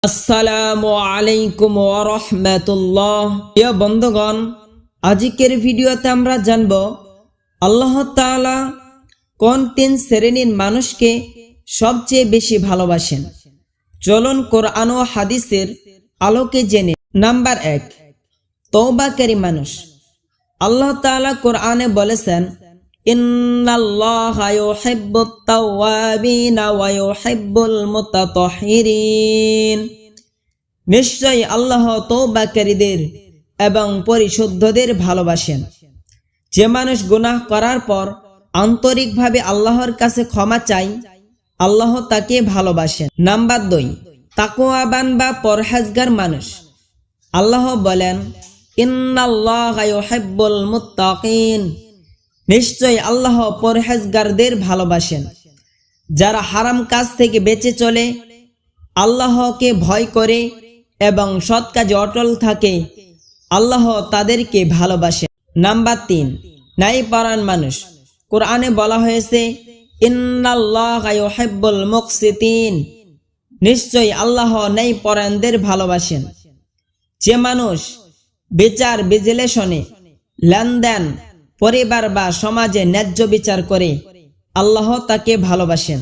আসসালামু আলাইকুম ওয়া রাহমাতুল্লাহ। প্রিয় বন্ধুগণ, আজকের ভিডিওতে আমরা জানব আল্লাহ তাআলা কোন তিন শ্রেণীর মানুষকে সবচেয়ে বেশি ভালোবাসেন। চলুন কোরআন ও হাদিসের আলোকে জেনে। নাম্বার 1, তওবাকারী মানুষ। আল্লাহ তাআলা কোরআনে বলেছেন, ইন্নাল্লাহা ইউহিব্বুত তাওয়াবিনা ওয়া ইউহিব্বুল মুতাতাহহিরিন। নিশ্চয়ই আল্লাহ তওবাকারীদের এবং পরিশুদ্ধদের ভালোবাসেন। যে মানুষ গুনাহ করার পর আন্তরিকভাবে আল্লাহর কাছে ক্ষমা চায়, আল্লাহ তাকে ভালোবাসেন। নাম্বার 2, তাকওয়াবান বা পরহেজগার মানুষ। আল্লাহ বলেন, ইন্নাল্লাহা ইউহিব্বুল মুত্তাকিন। নিশ্চয় আল্লাহ পরহেজগারদের ভালোবাসেন। যারা হারাম কাজ থেকে বেঁচে চলে, আল্লাহকে ভয় করে এবং সৎ কাজে অটল থাকে, আল্লাহ তাদেরকে ভালোবাসেন। নাম্বার 3, ন্যায়পরায়ণ মানুষ। কোরআনে বলা হয়েছে, ইন্নাল্লাহা ইউহিব্বুল মুকসিতিন। নিশ্চয় আল্লাহ ন্যায়পরায়ণদের ভালোবাসেন। যে মানুষ বিচার বিশ্লেষণে, লেনদেন, পরিবার বা সমাজে ন্যায্য বিচার করে, আল্লাহ তাকে ভালোবাসেন।